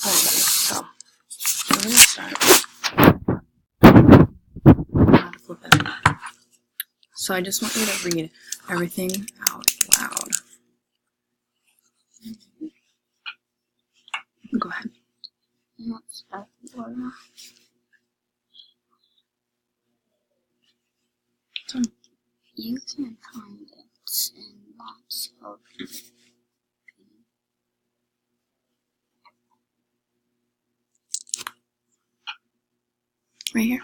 So we're gonna start. Flip it. So I just want you to read everything out loud. Go ahead. You can find it in lots of right here.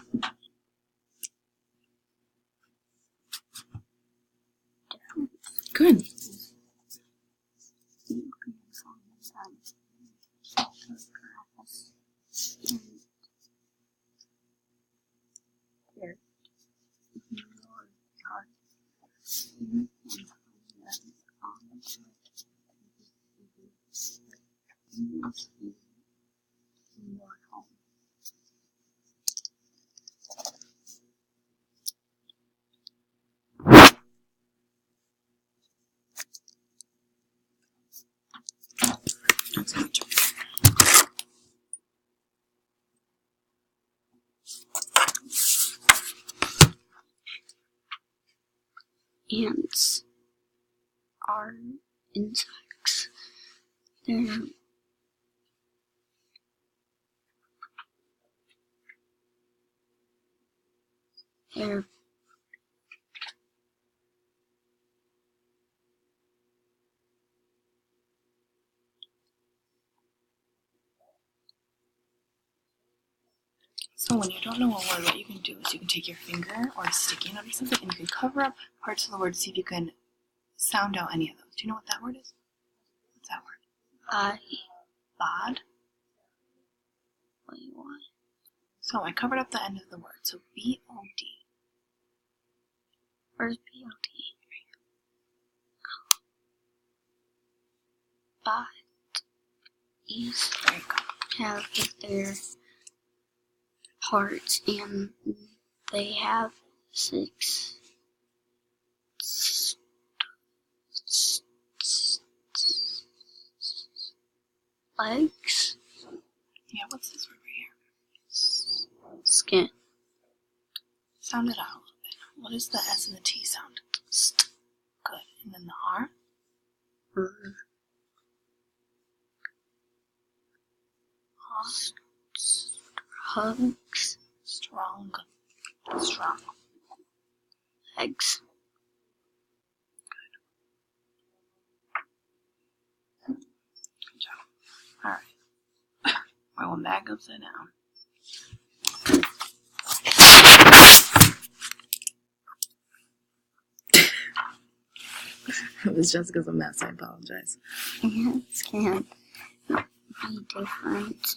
Good. You can find photographs in their art. You can find them on in your home. That's much. Ants are insects. They're So when you don't know a word, what you can do is you can take your finger or a sticky note or something and you can cover up parts of the word to see if you can sound out any of those. Do you know what that word is? What's that word? Bod? Wait, what? So I covered up the end of the word. So B-O-D. Where's B-O-D? But these There you go. have their parts and they have 6 legs. Yeah, what's this word right here? Skin. Sound it out a little bit. What does the S and the T sound? Good. And then the R? Hugs. Strong. Strong. Legs. Good job. Alright. I went back upside down. It was Jessica's a mess, I apologize. Ants can be different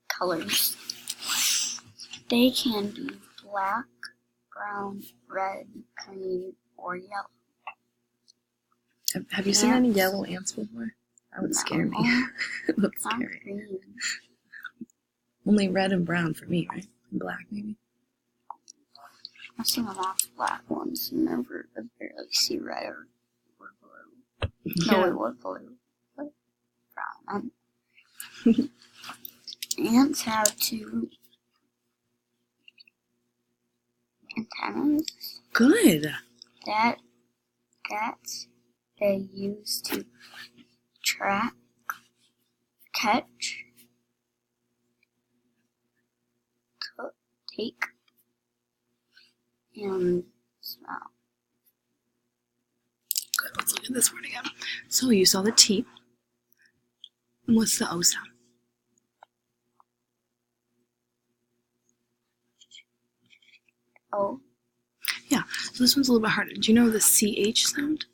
colors. They can be black, brown, red, green, or yellow. Have you seen any yellow ants before? That would scare me. It looks Not scary. green. Only red and brown for me, right? And black, maybe? I've seen a lot of black ones and never barely see red or blue. No, it was blue. But brown. Ants have 2 antennas Good. that they use to track, catch, take, and smell. Good. Let's look at this word again. So you saw the T. And what's the O sound? Oh. Yeah. So this one's a little bit harder. Do you know the CH sound?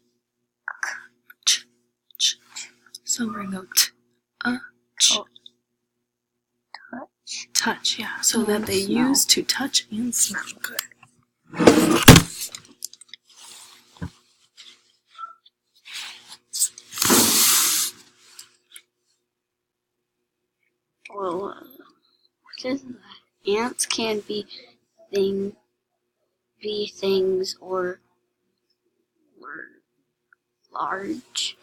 Ch. Ch. So we're going to go T. Ch. Oh. Touch. Touch, yeah. So And that they smell. use to touch and smell. Good. Well, ants can be things or large.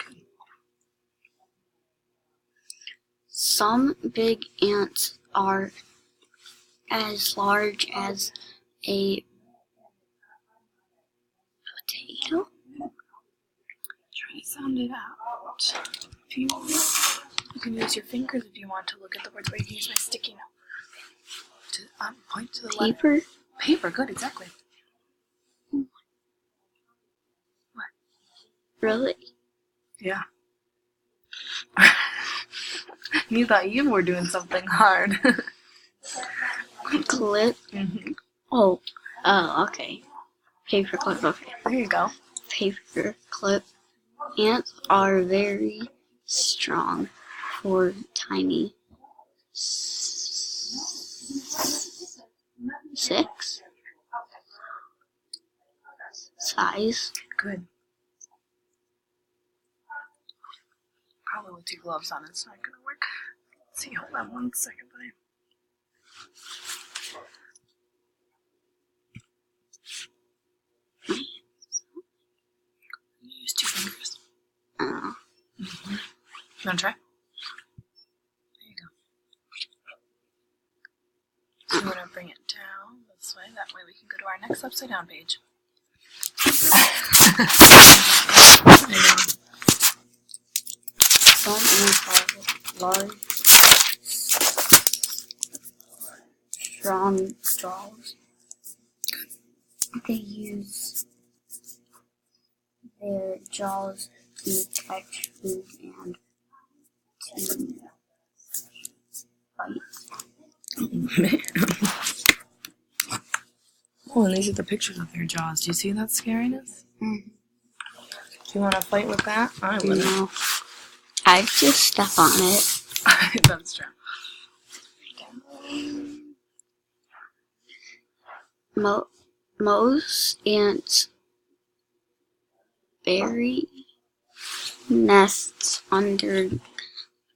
Some big ants are as large as a potato. Try to sound it out. If you can use your fingers if you want to look at the words, or you can use my sticky note to point to the Paper? left. Paper, good, exactly. What? Really? Yeah. You thought you were doing something hard. Clip? Mm-hmm. Oh, okay. Paper clip, okay. There you go. Paper clip. Ants are very strong for tiny 6 size. Good. Probably with your gloves on, it's not gonna work. Let's see, hold on 1 second, buddy. Use 2 fingers. You wanna try? There you go. So we're gonna bring it down this way. That way we can go to our next upside down page. There you go. Some ants have large, strong jaws. They use their jaws to catch food and to bite. Oh, and these are the pictures of their jaws. Do you see that scariness? Mm. Do you want to fight with that? I wouldn't. No. I just step on it. That's true. Most ants bury nests under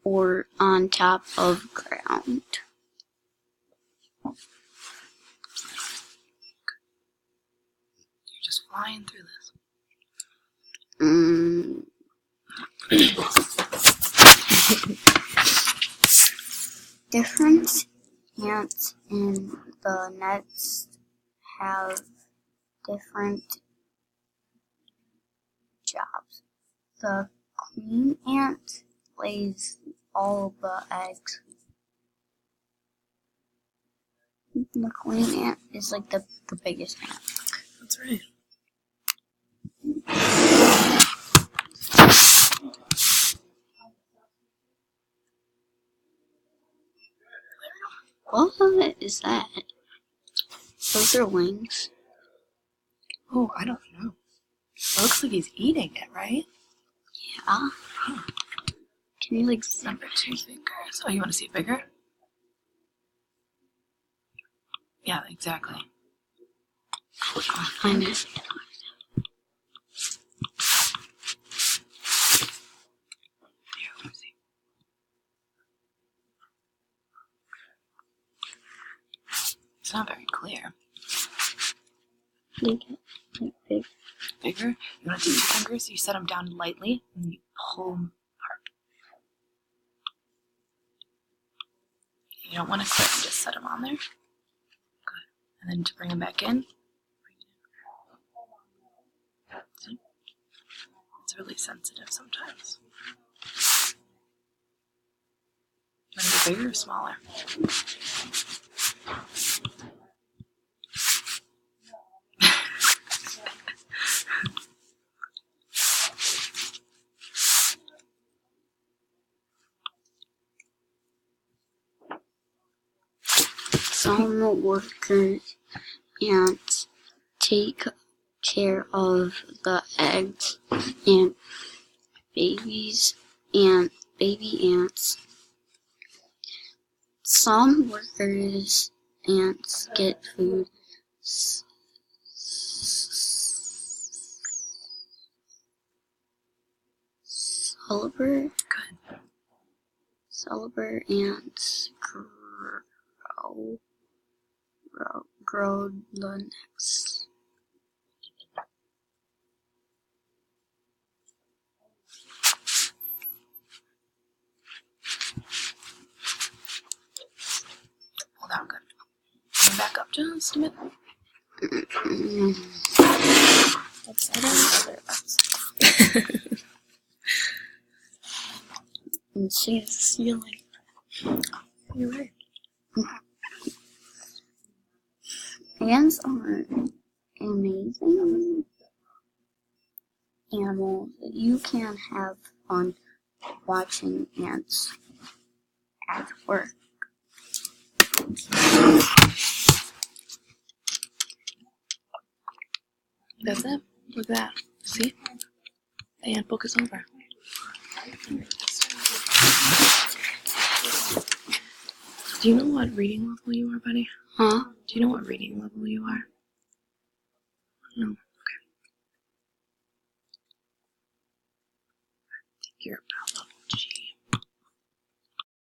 or on top of ground. You're just flying through this. Different ants in the nest have different jobs. The queen ant lays all the eggs. The queen ant is like the biggest ant. That's right. What is that? Those are wings. Oh, I don't know. It looks like he's eating it, right? Yeah. Can you like Number 2 fingers. Oh, you want to see it bigger? Yeah, exactly. I missed it. Here, let me see. It's not very clear. Like big. Bigger? You want to take 2 fingers, you set them down lightly, and you pull them apart. You don't want to clip, just set them on there. Good. And then to bring them back in, see? It's really sensitive sometimes. Want to get bigger or smaller? Some workers ants take care of the eggs and baby ants. Some workers ants get food. Celebrate ants grow the next. Just a minute. That's other website. And see the ceiling. You're right. Ants are amazing animals. You can have fun watching ants at work. That's it. Look at that. See? The ant book is over. Do you know what reading level you are, buddy? Huh? Do you know what reading level you are? No. Okay. I think you're about level